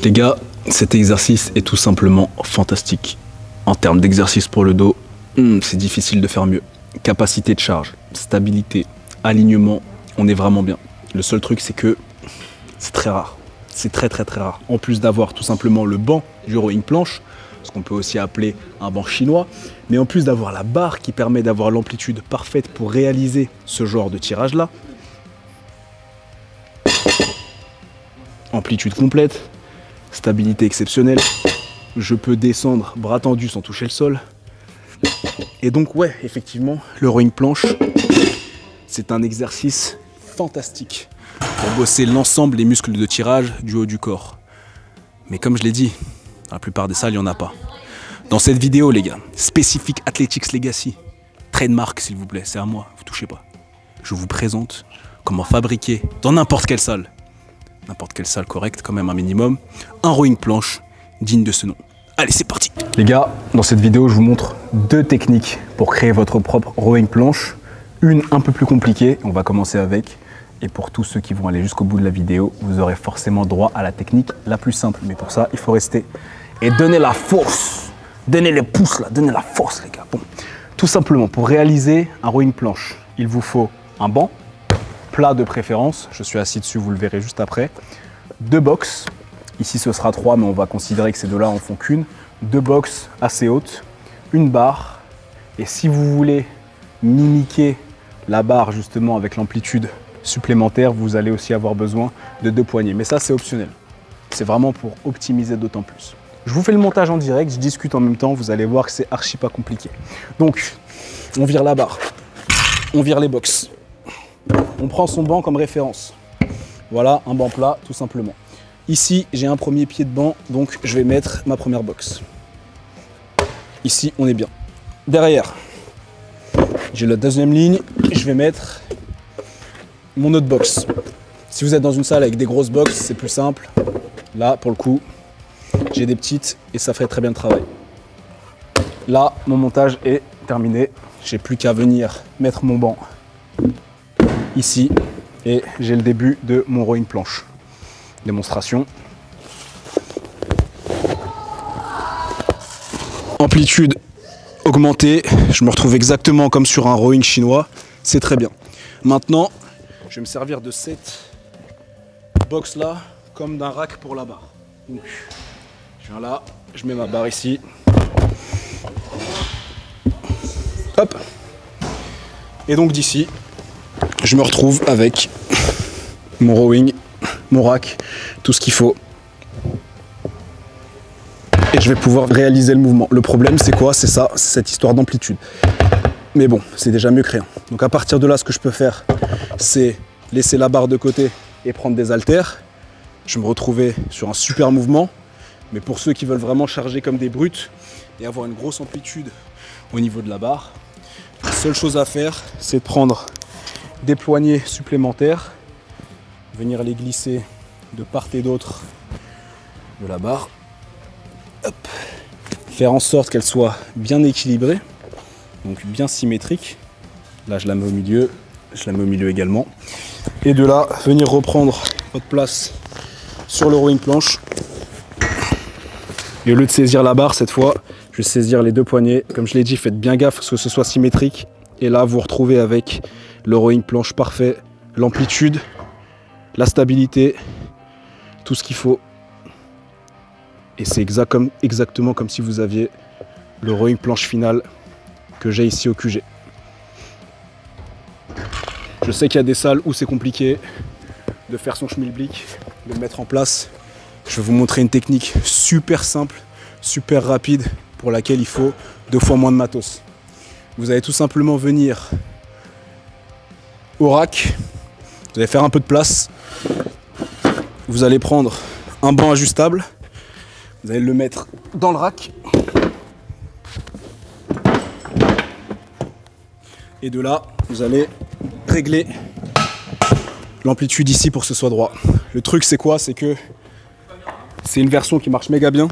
Les gars, cet exercice est tout simplement fantastique. En termes d'exercice pour le dos, c'est difficile de faire mieux. Capacité de charge, stabilité, alignement, on est vraiment bien. Le seul truc, c'est que c'est très rare. C'est très rare. En plus d'avoir tout simplement le banc du rowing planche, ce qu'on peut aussi appeler un banc chinois, mais en plus d'avoir la barre qui permet d'avoir l'amplitude parfaite pour réaliser ce genre de tirage-là. Amplitude complète, stabilité exceptionnelle. Je peux descendre bras tendus sans toucher le sol. Et donc ouais, effectivement, le rowing planche, c'est un exercice fantastique pour bosser l'ensemble des muscles de tirage du haut du corps. Mais comme je l'ai dit, dans la plupart des salles, il n'y en a pas. Dans cette vidéo, les gars, Specific Athletics Legacy, trademark s'il vous plaît, c'est à moi, vous touchez pas. Je vous présente comment fabriquer dans n'importe quelle salle correcte quand même un minimum, un rowing planche digne de ce nom. Allez, c'est parti. Les gars, dans cette vidéo, je vous montre deux techniques pour créer votre propre rowing planche. Une un peu plus compliquée, on va commencer avec. Et pour tous ceux qui vont aller jusqu'au bout de la vidéo, vous aurez forcément droit à la technique la plus simple. Mais pour ça, il faut rester et donner la force. Donnez les pouces là, donnez la force les gars. Bon, tout simplement, pour réaliser un rowing planche, il vous faut un banc, plat de préférence. Je suis assis dessus, vous le verrez juste après. Deux box. Ici, ce sera 3, mais on va considérer que ces deux-là en font qu'une. Deux box assez hautes, une barre. Et si vous voulez mimiquer la barre justement avec l'amplitude supplémentaire, vous allez aussi avoir besoin de deux poignées. Mais ça, c'est optionnel. C'est vraiment pour optimiser d'autant plus. Je vous fais le montage en direct, je discute en même temps. Vous allez voir que c'est archi pas compliqué. Donc, on vire la barre. On vire les box. On prend son banc comme référence. Voilà, un banc plat, tout simplement. Ici, j'ai un premier pied de banc, donc je vais mettre ma première box. Ici, on est bien. Derrière, j'ai la deuxième ligne, je vais mettre mon autre box. Si vous êtes dans une salle avec des grosses boxes, c'est plus simple. Là, pour le coup, j'ai des petites et ça ferait très bien le travail. Là, mon montage est terminé. J'ai plus qu'à venir mettre mon banc ici et j'ai le début de mon rowing planche. Démonstration. Amplitude augmentée, je me retrouve exactement comme sur un rowing chinois, c'est très bien. Maintenant, je vais me servir de cette box là comme d'un rack pour la barre. Donc, je viens là, je mets ma barre ici. Hop. Et donc d'ici, je me retrouve avec mon rowing, mon rack, tout ce qu'il faut. Et je vais pouvoir réaliser le mouvement. Le problème, c'est quoi? C'est ça, c'est cette histoire d'amplitude. Mais bon, c'est déjà mieux que rien. Donc à partir de là, ce que je peux faire, c'est laisser la barre de côté et prendre des haltères. Je vais me retrouver sur un super mouvement. Mais pour ceux qui veulent vraiment charger comme des brutes et avoir une grosse amplitude au niveau de la barre, la seule chose à faire, c'est de prendre des poignées supplémentaires, venir les glisser de part et d'autre de la barre. Hop. Faire en sorte qu'elle soit bien équilibrée, donc bien symétrique. Là, je la mets au milieu, je la mets au milieu également. Et de là, venir reprendre votre place sur le rowing planche. Et au lieu de saisir la barre, cette fois, je vais saisir les deux poignets. Comme je l'ai dit, faites bien gaffe que ce soit symétrique. Et là, vous vous retrouvez avec le rowing planche parfait, l'amplitude, la stabilité, tout ce qu'il faut. Et c'est exactement comme si vous aviez le rowing planche final que j'ai ici au QG. Je sais qu'il y a des salles où c'est compliqué de faire son schmilblick, de le mettre en place. Je vais vous montrer une technique super simple, super rapide, pour laquelle il faut 2 fois moins de matos. Vous allez tout simplement venir au rack, vous allez faire un peu de place, vous allez prendre un banc ajustable, vous allez le mettre dans le rack, et de là, vous allez régler l'amplitude ici pour que ce soit droit. Le truc, c'est quoi? C'est que c'est une version qui marche méga bien.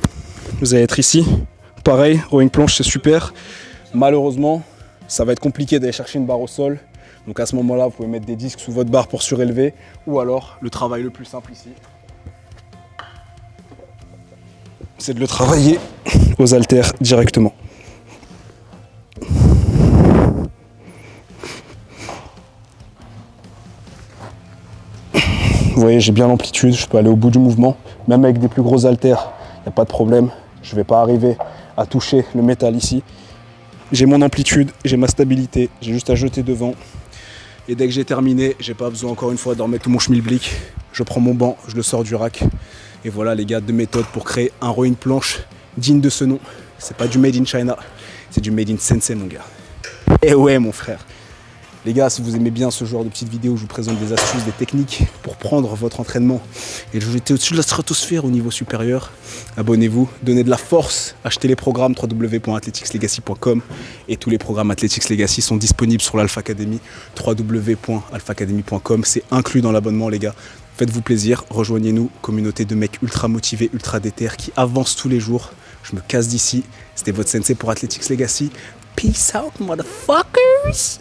Vous allez être ici, pareil, rowing planche, c'est super. Malheureusement, ça va être compliqué d'aller chercher une barre au sol. Donc à ce moment-là, vous pouvez mettre des disques sous votre barre pour surélever, ou alors le travail le plus simple ici. c'est de le travailler aux haltères directement. Vous voyez, j'ai bien l'amplitude, je peux aller au bout du mouvement. Même avec des plus gros haltères, il n'y a pas de problème. Je ne vais pas arriver à toucher le métal ici. J'ai mon amplitude, j'ai ma stabilité, j'ai juste à jeter devant. Et dès que j'ai terminé, j'ai pas besoin encore une fois de remettre tout mon schmilblick. Je prends mon banc, je le sors du rack. Et voilà les gars, 2 méthodes pour créer un rowing planche digne de ce nom. C'est pas du made in China, c'est du made in Sensei mon gars. Et ouais mon frère. Les gars, si vous aimez bien ce genre de petites vidéos où je vous présente des astuces, des techniques pour prendre votre entraînement et le jeter au-dessus de la stratosphère au niveau supérieur, abonnez-vous, donnez de la force, achetez les programmes www.athleticslegacy.com et tous les programmes Athletics Legacy sont disponibles sur l'Alpha Academy, www.alphaacademy.com. C'est inclus dans l'abonnement les gars. Faites-vous plaisir, rejoignez-nous, communauté de mecs ultra motivés, ultra déter qui avancent tous les jours. Je me casse d'ici. C'était votre sensei pour Athletics Legacy. Peace out, motherfuckers!